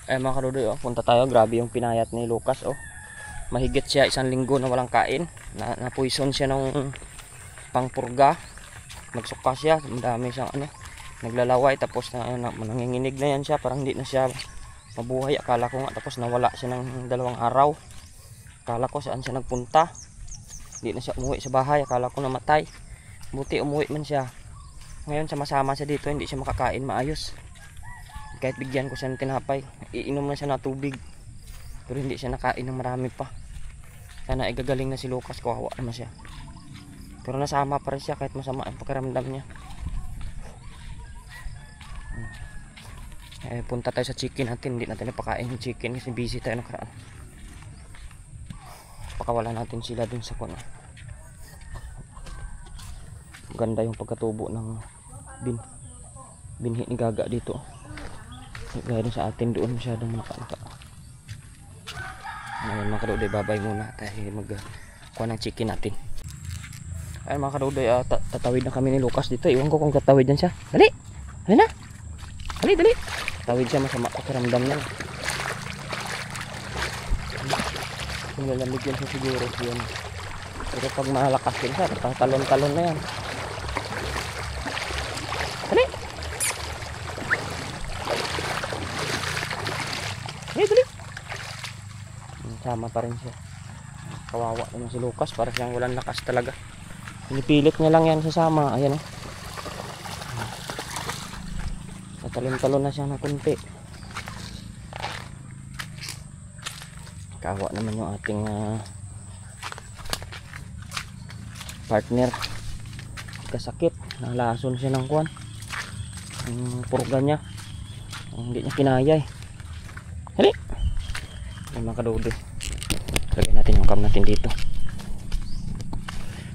Mga kadudoy, oh, punta tayo. Grabe yung pinayat ni Lucas, oh. Mahigit siya 1 linggo na walang kain. Na-poison siya ng pangpurga. Nagsuka siya, madami siyang naglalaway, tapos nanginginig na yan siya, parang hindi na siya mabuhay. Akala ko nga, tapos nawala siya ng 2 araw. Akala ko saan siya nagpunta, hindi na siya umuwi sa bahay, akala ko namatay. Buti umuwi man siya. Ngayon sama-sama siya dito, hindi siya makakain maayos. Kahit bigyan ko siya ng tinapay, iinom na siya na tubig, pero hindi siya nakain ng marami pa. Sana igagaling na si Lucas, kawawa naman siya. Pero nasama pa rin siya kahit masama ang pakiramdam niya. Punta tayo sa chicken natin. Hindi natin napakain yung chicken kasi busy tayo nakaraan. Pakawala natin sila dun sa kuno. Ganda yung pagkatubo ng binhi ni Gaga dito. Gaya sa atin doon masyadong manaka-naka. Ngayon mga kadudoy, babay muna tayo magkuha ng chicken natin. Ayun mga kadudoy, tatawid na kami ni Lucas dito. Iwan ko kung tatawid yan siya. Dali! Dali na! Dali! Tawid siya, masama pakiramdam niya. Kung lalamig yan siya siguro yun. Pero pag malakas din siya, talon-talon na yan. Dali! Dali! Sama pa rin siya. Kawawa naman si Lucas, para siyang walang lakas talaga. Pinipilit niya lang yan sasama. Ayan, talon-talon na siya ng kunti. Kawa naman yung ating partner. Kasakit, nalason siya ng kuwan, ang purga niya, hindi niya kinaya eh. Hali! Ay mga kadudoy, lagyan natin yung cam natin dito.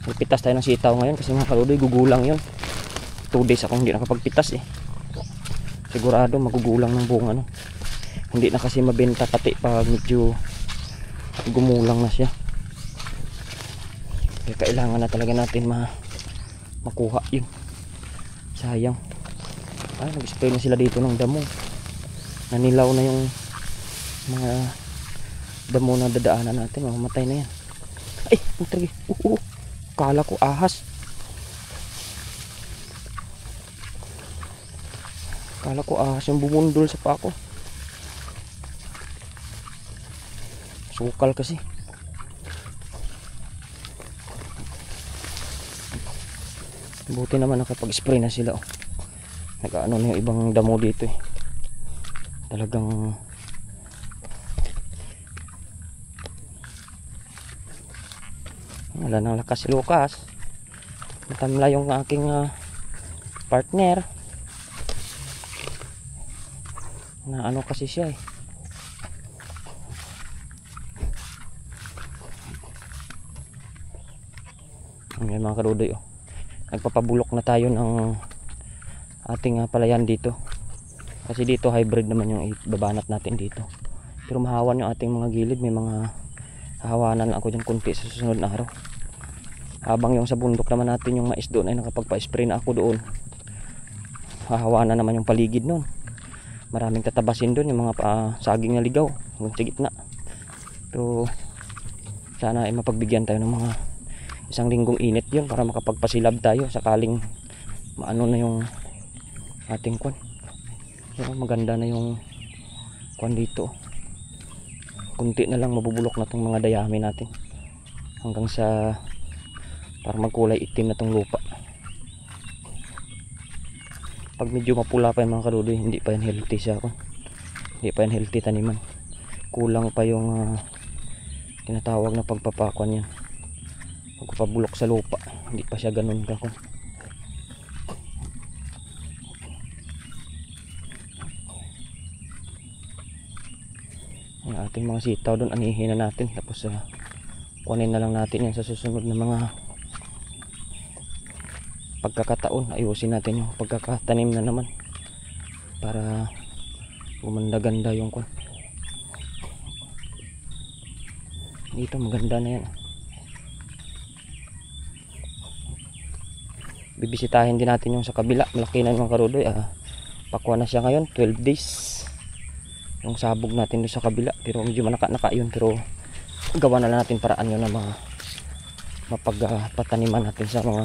Magpitas tayo ng sitaw ngayon kasi mga kadudoy, gugulang yun. 2 days akong hindi nakapagpitas eh. Sigurado magugulang ng bunga Hindi na kasi mabenta pati pag medyo gumulang na siya. Kaya kailangan na talaga natin makuha yun. Sayang. Nag-spray na sila dito ng damo. Nanilaw na yung mga damo na dadaanan natin. Mamamatay na yan. Ay! Kala ko ahas. Kala ko ahas yung bumundol sa pako. Sukal kasi. Buti naman nakapag-spray na sila. Nag-ano na yung ibang damo dito eh. Talagang wala nang lakas si Lucas. Matamla yung aking partner. Na ano kasi siya eh. Ayan mga kadudoy, nagpapabulok na tayo ng ating palayan dito. Kasi dito hybrid naman yung ibabanat natin dito. Pero mahawan yung ating mga gilid. May mga hahawanan lang ako dyan kunti sa susunod na araw. Habang yung sa bundok naman natin yung mais doon ay nakapagpa-spray na ako doon. Hahawanan naman yung paligid noon. Maraming tatabasin doon, yung mga saging na ligaw hanggang sa gitna. So sana ay mapagbigyan tayo ng mga 1 linggong init yun para makapagpasilab tayo sakaling maano na yung ating kwan. So maganda na yung kwan dito. Kunti na lang mabubulok na tong mga dayami natin hanggang sa para magkulay itim na tong lupa. Pag medyo mapula pa yung mga kadudoy, hindi pa yan healthy siya ako. Hindi pa yan healthy taniman. Kulang pa yung tinatawag na pagpapakwan yan. Pagpapabulok sa lupa, hindi pa siya ganun kakon. Yung ating mga sitaw doon, anihin na natin. Tapos kunin na lang natin yan sa susunod na mga pagkakataon. Ayusin natin yung pagkakatanim na naman para gumanda-ganda yung kwan. Dito maganda na yan. Bibisitahin din natin yung sa kabila. Malaki na yung karudoy. Pakuha na siya ngayon, 12 days. yung sabog natin doon sa kabila, pero medyo manaka-naka yun, pero gawa na lang natin paraan yun na mga mapagpataniman natin sa mga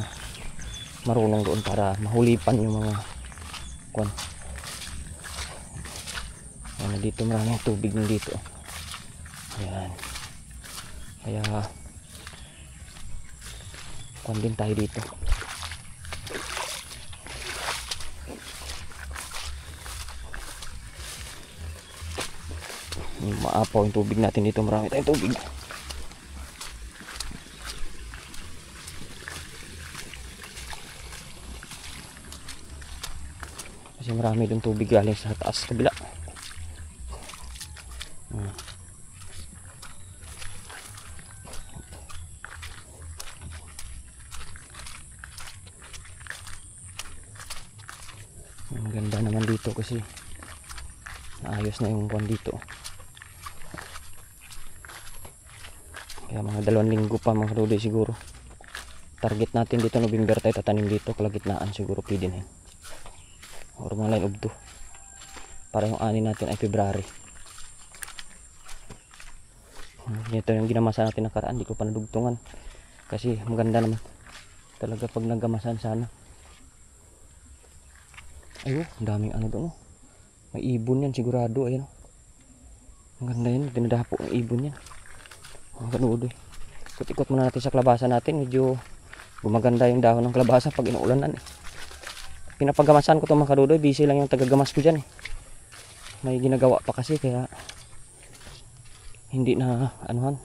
marunong doon para mahulipan yung mga kwan. Ano dito, maraming tubig na dito. Ayan. Kaya kwan din tayo dito. Maapaw yung tubig natin dito, marami tayong tubig. Kasi marami dun tubig galing sa taas kabila. Ang ganda naman dito kasi naayos na yung kwan dito. Kaya mga 2 linggo pa mga kadudoy siguro. Target natin dito November tayo tatanim dito, kalagitnaan siguro pwede na yun. Or mga line of 2. Para yung ani natin ay February. Ito yung ginamasa natin nakaraan, di ko pa nadugtungan. Kasi maganda naman talaga pag nagamasan sana. Ayun, ang daming ano doon. May ibon yan sigurado, ayun. Ang ganda yun, dinadapo ang ibon yan. Ang kanudo. Ikot-ikot muna natin sa kalabasa natin, medyo gumaganda yung dahon ng kalabasa pag inuulanan. Pinapagamasan ko itong mga kadudoy, busy lang yung tagagamas ko dyan. May ginagawa pa kasi kaya hindi na anuhan.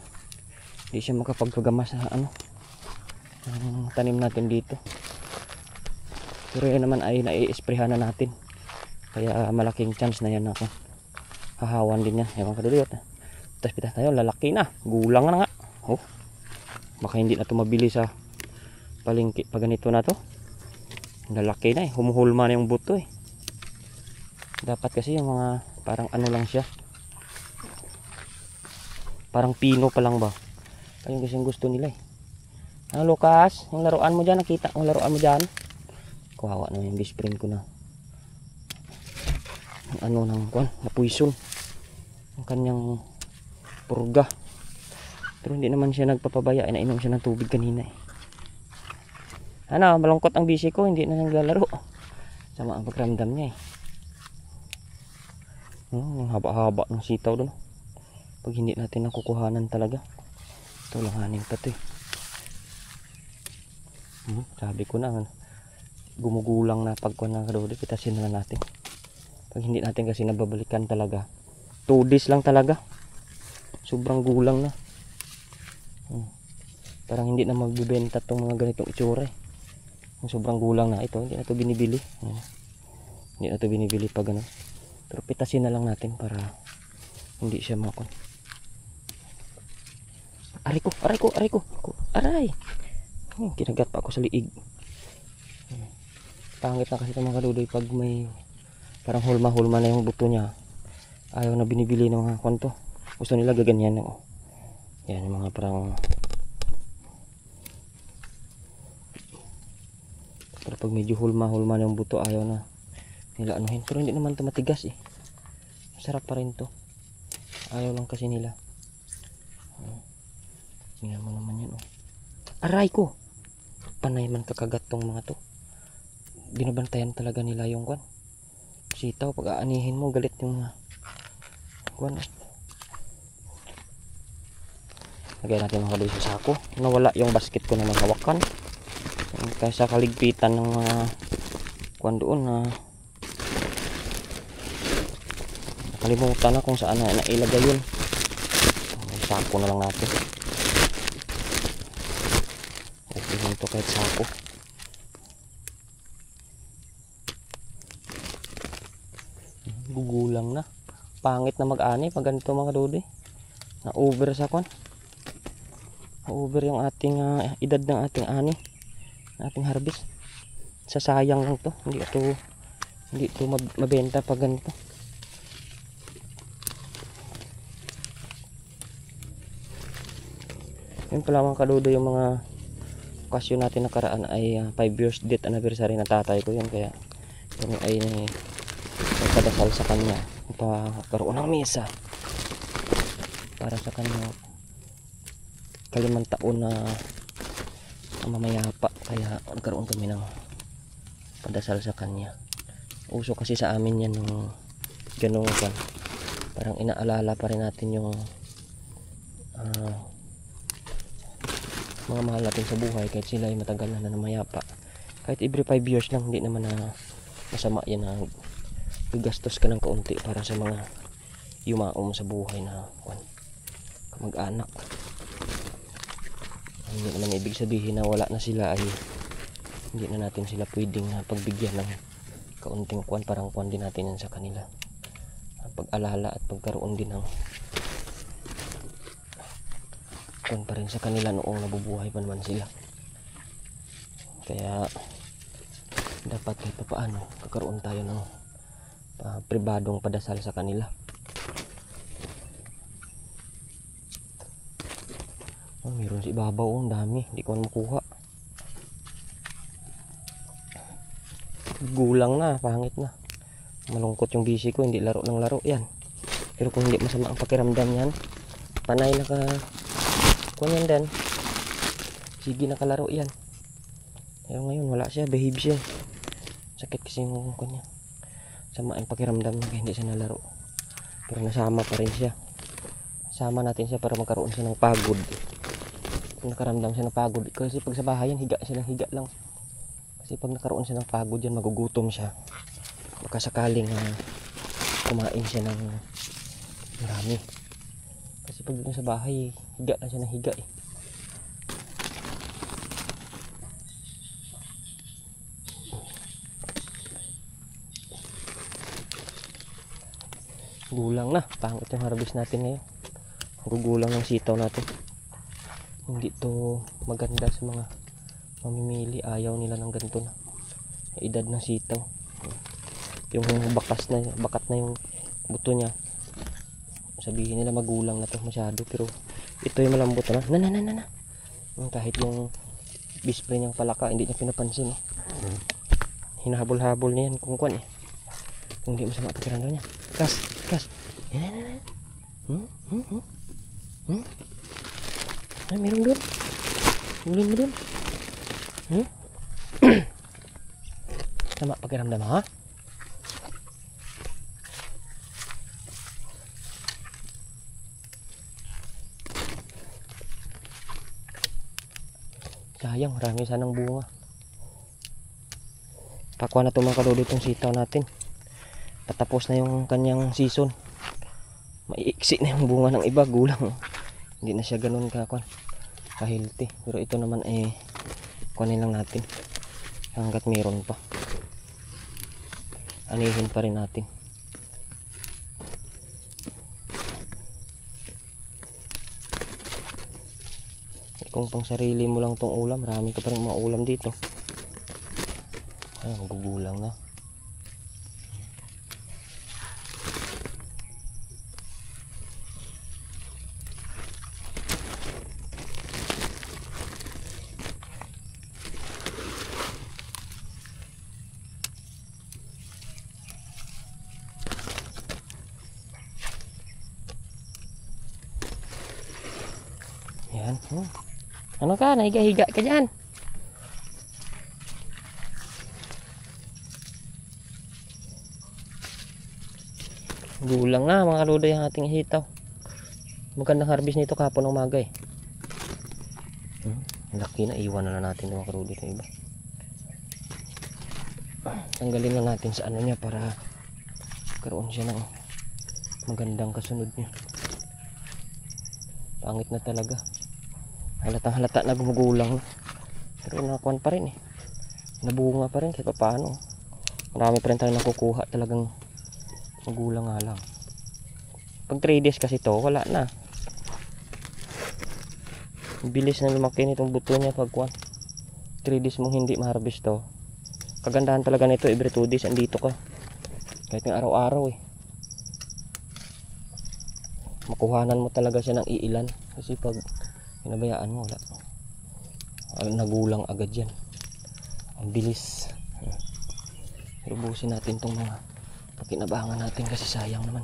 Hindi siya makapagpagamas sa ano ang tanim natin dito. Pero yan naman ay nai-esprehan na natin. Kaya malaking chance na yan ako. Hahawan din yan. Ewan kadudoy. Tapos pitas tayo, lalaki na. Gulang na nga. Oh. Baka hindi na ito mabili sa palengke pag ganito na to. Lalaki na eh. Humuhulma na yung buto eh. Dapat kasi yung mga parang ano lang siya. Parang pino pa lang ba. Ayun kasi yung gusto nila eh. Ano Lucas? Yung laruan mo dyan. Nakita yung laruan mo dyan. Kawawa na yung bisprin ko na. Yung ano ng kwan. Napuison. Yung kanyang purga. Pero hindi naman siya nagpapabaya. Inainom siya ng tubig kanina eh. Ano, malungkot ang bisi ko, hindi na naglalaro. Sama ang pagramdam niya eh. Ang haba-haba ng sitaw doon. Pag hindi natin nakukuhanan talaga. Ito langanin pa ito eh. Sabi ko na, gumugulang na pagkuhan ng kadodi, pitasin na natin. Pag hindi natin kasi nababalikan talaga. 2 days lang talaga. Sobrang gulang na. Parang hindi na magbibenta itong mga ganitong itsura eh. Sobrang gulang na ito, hindi na ito binibili. Hindi na ito binibili pag ano. Pero pitasin na lang natin para hindi siya makon. Aray ko. Aray. Kinagat pa ako sa liig. Pangit na kasi itong mga kadudoy pag may parang hulma-hulma na yung buto niya. Ayaw na binibili ng mga konto. Gusto nila gaganyan. Oh. Yan yung mga parang. Pero pag medyo hulma-hulma na yung buto, ayaw na nila anuhin. Pero hindi naman ito matigas eh. Masarap pa rin to. Ayaw lang kasi nila. Tingnan mo naman yan oh. Aray ko! Panay man kakagat tong mga to. Binabantayan talaga nila yung kwan. Sitaw, pag aanihin mo, galit yung kwan. Lagay natin mga kadoy sa sako. Nawala yung basket ko naman hawakan. Kaysa kaligpitan ng mga kwan doon na nakalimutan na kung saan na nailagay yun. Sako na lang natin. Okay lang ito kahit sako. Gugulang na. Pangit na mag-ani pag ganito mga dodi. Na over sa kwan. Na over yung ating edad ng ating ani. Ating harvest. Sasayang lang to. Hindi ito mabenta pag ganito. Yun pala mga kadudo, yung mga okasyon natin nakaraan ay 5 years death anniversary na tatay ko yun. Kaya yun ay nagpadasal sa kanya pagkaroon ng mesa para sa kanyang kalimang taon na mamayapa. Kaya nagkaroon kami ng padasal sa kanya. Uso kasi sa amin yan yung ganun kan. Parang inaalala pa rin natin yung mga mahal natin sa buhay kahit sila ay matagal na namayapa. Kahit every 5 years lang, hindi naman na masama yan na gagastos ka ng kaunti para sa mga yumaong sa buhay na kamag-anak. Hindi naman ibig sabihin na wala na sila ay hindi na natin sila pwedeng pagbigyan ng kaunting parang din natin yan sa kanila. Pag-alala at pagkaroon din ng pa rin sa kanila noong nabubuhay pa naman sila. Kaya dapat kahit paano kakaroon tayo ng pribadong padasal sa kanila. Meron si ibabaw, ang dami, hindi ko makuha. Gulang na, pangit na. Malungkot yung busy ko, hindi laro ng laro yan. Pero kung hindi masama ang pakiramdam yan, panay na ka kunyan din, sige nakalaro yan. Pero ngayon wala siya, behave siya. Sakit kasi yung kanya, sama ang pakiramdam niya kaya hindi siya nalaro. Pero nasama pa rin siya. Sama natin siya para magkaroon siya ng pagod. Kung nakaramdam siya ng pagod, kasi pag sa bahay yan, higa siya ng higa lang. Kasi pag nakaroon siya ng pagod yan, magugutom siya. Baka sakaling kumain siya ng marami. Kasi pag dito sa bahay, higa lang siya ng higa eh. Gulang na, pangit yung harvest natin ngayon. Gugulang ng sitaw natin. Hindi to maganda sa mga mamimili, ayaw nila ng ganito na edad ng sitaw. Yung bakat na yung buto niya, sabihin nila magulang na to masyado, pero ito yung malambot na kahit yung bispray niyang palaka hindi niya pinapansin. Hinahabol-habol niya yan kung kwan eh, kung hindi masama pakiramdam niya. Kas ay meron doon, hulin mo doon. Sama pakiramdam ha. Sayang, marami sanang bunga. Pakuha na ito mga kalolo itong sitaw natin. Patapos na yung kanyang season. Maiiksi na yung bunga ng iba, gulang. Hindi na siya ganun ka-healthy. Pero ito naman kuhanin lang natin hanggat meron pa. Anihin pa rin natin. Kung pang sarili mo lang tong ulam, marami ka pa rin mga ulam dito. Ay, magugulang na. Yan. Ano ka? Nahiga-higa ka dyan. Gulang na mga kaludo yung ating hitaw. Magandang harvest nito kahapon ng umaga eh. Laki na, iwan na natin mga kaludo ito iba. Tanggalin lang natin sa ano niya para karoon siya ng magandang kasunod niya. Pangit na talaga. Halatang halata na gumugulang. Pero nakuan pa rin eh. Nabunga pa rin kahit paano. Marami pa rin tayo nakukuha, talagang magulang nga lang. Pag 3 days kasi to, wala na. Bilis na lumaki nitong buto niya pag 3 days mong hindi ma-harvest to. Kagandahan talaga nito, every 2 days andito ka. Kahit ng araw-araw eh. Makuhanan mo talaga siya ng iilan. Kasi pag pinabayaan mo, wala. Nagulang agad yan. Ang bilis. Ubusin natin itong mga Pakinabangan natin kasi sayang naman.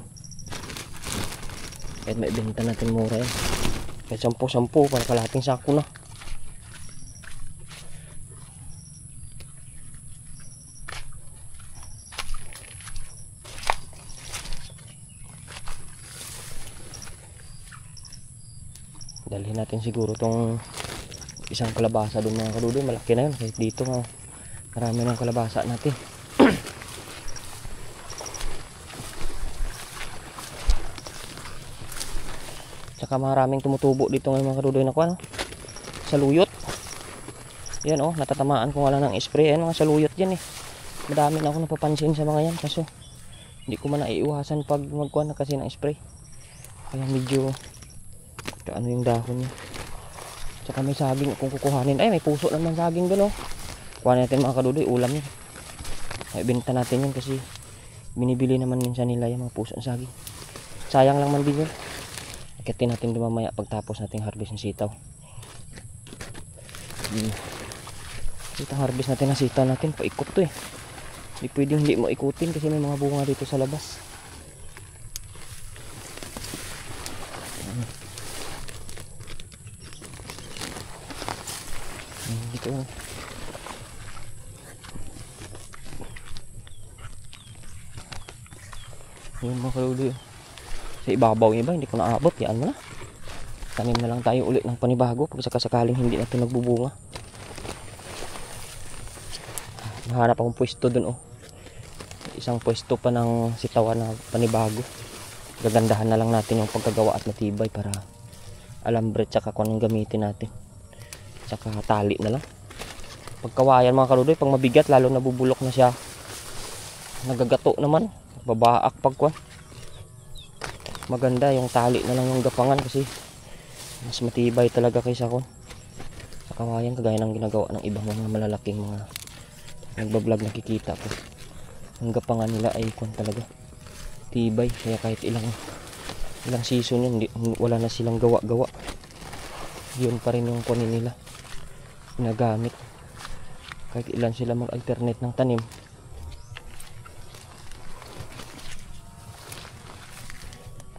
Kahit may benta natin mura yan. Kahit 10-10 para kalahating sako na. Dalhin natin siguro tong isang kalabasa doon mga kadudoy. Malaki na yun. Kahit dito marami ng kalabasa natin. Tsaka maraming tumutubo dito ngayon mga kadudoy na kuwan. Saluyot. Yan oh, natatamaan ko wala ng spray. Yan mga saluyot yan eh. Madami na ako napapansin sa mga yan. Kaso hindi ko man naiiwasan pag magkuhan na kasi ng spray. Kaya medyo ano yung dahon niya. Tsaka may saging kung kukuhanin. Ay, may puso naman saging doon oh. Kuhanin natin mga kadudoy, ulam yun. Ay, benta natin yun kasi binibili naman minsan nila yung mga puso ng saging. Sayang lang man din yun. Akitin natin doon mamaya pagtapos nating harvest ng sitaw. Itong harvest natin ng sitaw natin, paikot to eh. Hindi pwedeng hindi mo ikutin kasi may mga bunga dito sa labas. Dito. Yung mga kaluloy. Sa ibabaw yung iba, hindi ko naabot. Yan mo na. Tanim na lang tayo ulit ng panibago pag sakasakaling hindi natin nagbubunga. Nahanap akong pwesto dun oh. Isang pwesto pa ng sitawan na panibago. Gagandahan na lang natin yung pagkagawa at matibay para alambre tsaka kung anong gamitin natin. Tsaka tali na lang. Pagkawayan mga kaludoy, pag mabigat lalo nabubulok na siya. Nagagato naman. Babaak pagkuhan. Maganda yung tali na lang yung gapangan kasi mas matibay talaga kaysa kon sa kawayan, kagaya ng ginagawa ng ibang mga malalaking mga nagbablog. Nakikita ko ang gapangan nila ay kon talaga tibay, kaya kahit ilang season yun wala na silang gawa-gawa, yun pa rin yung kunin nila ginagamit kahit ilan sila mag-alternate ng tanim.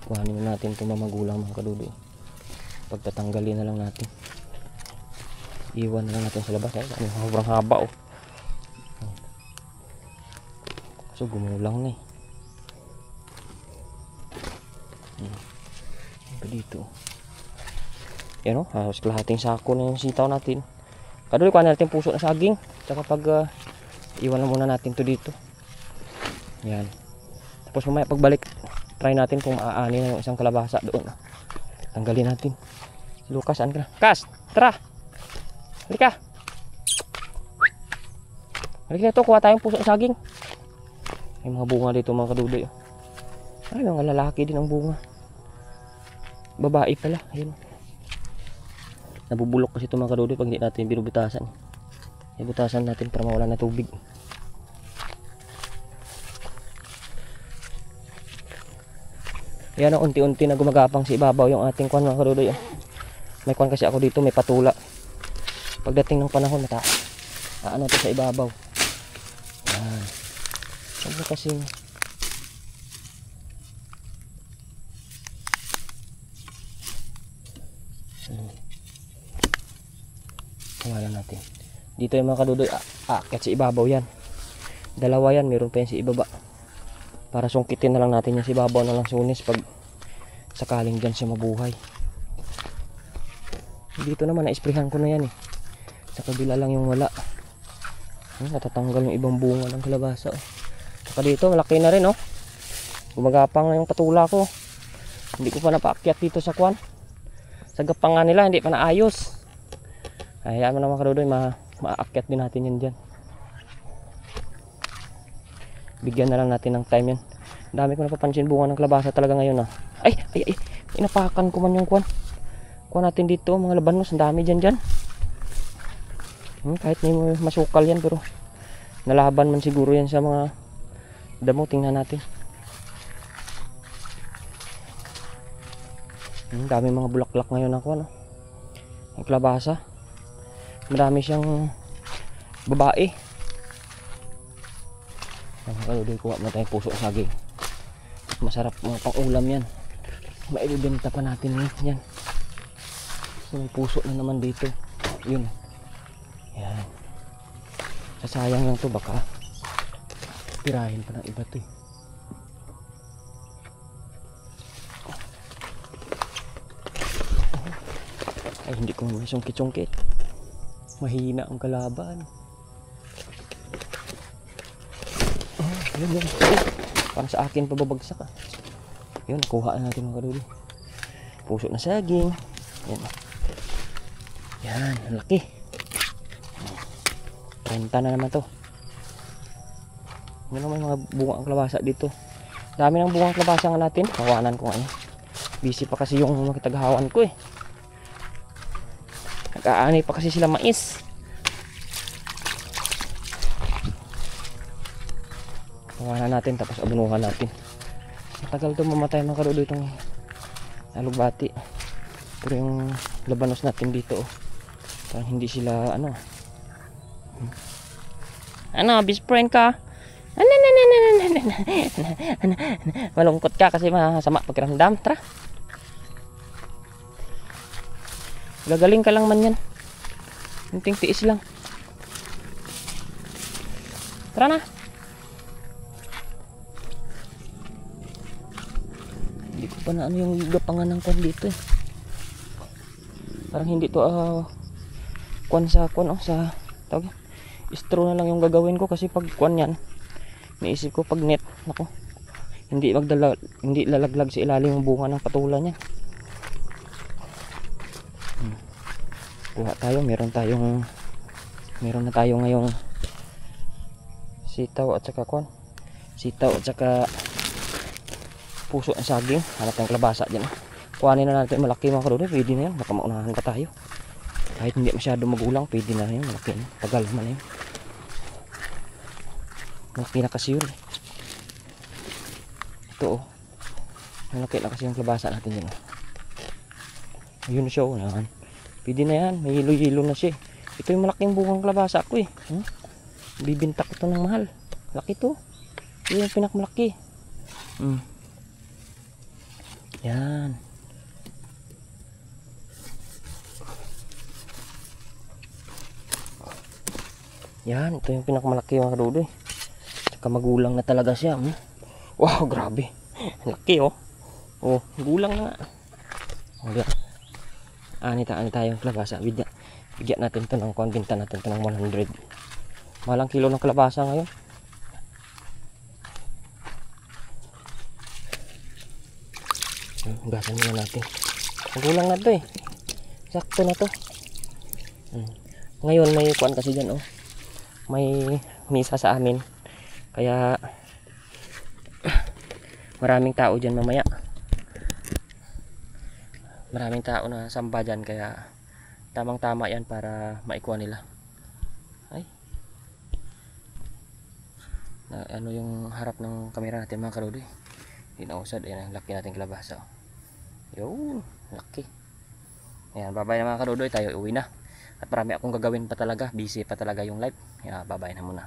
Kuhanin natin itong mamagulang mga kadudoy. Pagtatanggalin na lang natin. Iwan na lang natin sa labas. Ay, sobrang haba oh. So gumulang na eh. Dito. Yan oh, halos kalahating sako na yung sitaw natin. Kaduloy, kuhanin natin puso na saging. Tsaka pag iwan na muna natin to dito. Yan. Tapos mamaya pagbalik, try natin kung maaani na yung isang kalabasa doon. Tanggalin natin. Lucas, saan ka na? Kas, tara! Halika! Halika na ito, kuha tayong puso ng saging. May mga bunga dito mga kadudoy. Ay, mga lalaki din ang bunga. Babae pala. Ayun. Nabubulok kasi ito mga kadudoy pag hindi natin binubutasan. Ibutasan natin para mawala na tubig. Yan o, unti-unti na gumagapang sa ibabaw yung ating kwan mga kadudoy. May kwan kasi ako dito, may patula. Pagdating ng panahon, ano to sa ibabaw. Yan. Sabi kasi Pangalan natin. Dito yung mga kadudoy, aakyat sa ibabaw yan. Dalawa yan, meron pa yan sa ibaba. Para sungkitin na lang natin yung sa ibabaw na lang sunis pag sakaling dyan siya mabuhay. Dito naman, na-sprayhan ko na yan eh. Sa kabila lang yung wala. Natatanggal yung ibang bunga ng kalabasa. Saka dito, malaki na rin oh. Gumagapang na yung patula ko. Hindi ko pa napaakyat dito sa kwan. Sa gapangan nila, hindi pa naayos. Hayaan mo naman kadudoy, maakyat din natin yan dyan. Bigyan na lang natin ng time yan. Dami ko napapansin bunga ng kalabasa talaga ngayon ah. Ay, inapakan ko man yung kwan. Kuha natin dito, mga labanos, ang dami dyan. Kahit may masukal yan, pero nalaban man siguro yan sa mga damo. Tingnan natin. Dami mga bulaklak ngayon ako ano. Ang kalabasa. Marami siyang babae. Kaludoy, kuha mo tayong puso saging. Masarap mga pang ulam yan. Maibibenta pa natin yan. So, may puso na naman dito. Yun. Yan. Sasayang lang to, baka tirahin pa ng iba to eh. Ay, hindi ko may sungkit-sungkit. Mahina ang kalaban. Yun. Parang sa akin pababagsak ah. Yun, kuha natin mga kaduloy. Puso na saging. Yan. Yan, ang laki. 30 na naman to. Ano naman mga bunga ang kalabasa dito. Dami ng bunga ang kalabasa nga natin. Hawanan ko ngayon. Busy pa kasi yung makitaghawan ko eh. Nag-aanay pa kasi sila mais. Hawanan natin tapos abunuhan natin. Matagal to mamatay mga kaduloy itong alugbati. Pero yung labanos natin dito oh, parang hindi sila ano. Ano, best friend ka? Malungkot ka kasi masama pakiramdam. Tara. Gagaling ka lang man yan. Hinting tiis lang. Tara na. Hindi ko pa na ano yung gapangan ng kwan dito eh. Parang hindi to kwan sa kwan oh, sa tawag straw na lang yung gagawin ko kasi pag kwan yan naisip ko pag net nako hindi lalaglag sa ilalim yung bunga ng patula niya. Kuha tayo, meron na tayo ngayong sitaw at saka kwan, sitaw at saka puso ng saging. Hanap tayong kalabasa dyan kuhanin na natin malaki mga kaduloy. Pwede na yan, baka maunahan pa tayo kahit hindi masyado magulang. Pwede na yun, malaki na, tagal man yun, malaki na kasi yun. Ito oh, malaki na kasi yung kalabasa natin yun. Ayun siya oh, yan. Pwede na yan, may hilo-hilo na siya. Ito yung malaking bungang kalabasa ko eh. Bibinta ko to ng mahal. Laki to. Ito yung pinakamalaki. Yan. Yan, ito yung pinakamalaki mga kaduloy. Tsaka magulang na talaga siya. Wow, grabe. Laki oh. Oh, gulang na nga. Oh, yan. Ani tayong kalabasa. Bigyan natin ito ng kuwan. Binta natin ito ng 100. Malang kilo ng kalabasa ngayon. Gasan muna natin. Magulang na ito eh. Sakto na to. Ngayon may kuwan kasi dyan oh. May misa sa amin. Kaya maraming tao dyan mamaya. Maraming tao na samba dyan. Kaya tamang tama yan para maikuha nila. Ay. Ano yung harap ng kamera natin mga kaludoy. Hindi na usad. Ayan ang laki natin kalabasa. Yun. Laki. Ayan. Bye-bye na mga kaludoy. Tayo uwi na. At marami akong gagawin pa talaga. Busy pa talaga yung live. Kaya bye-bye na muna.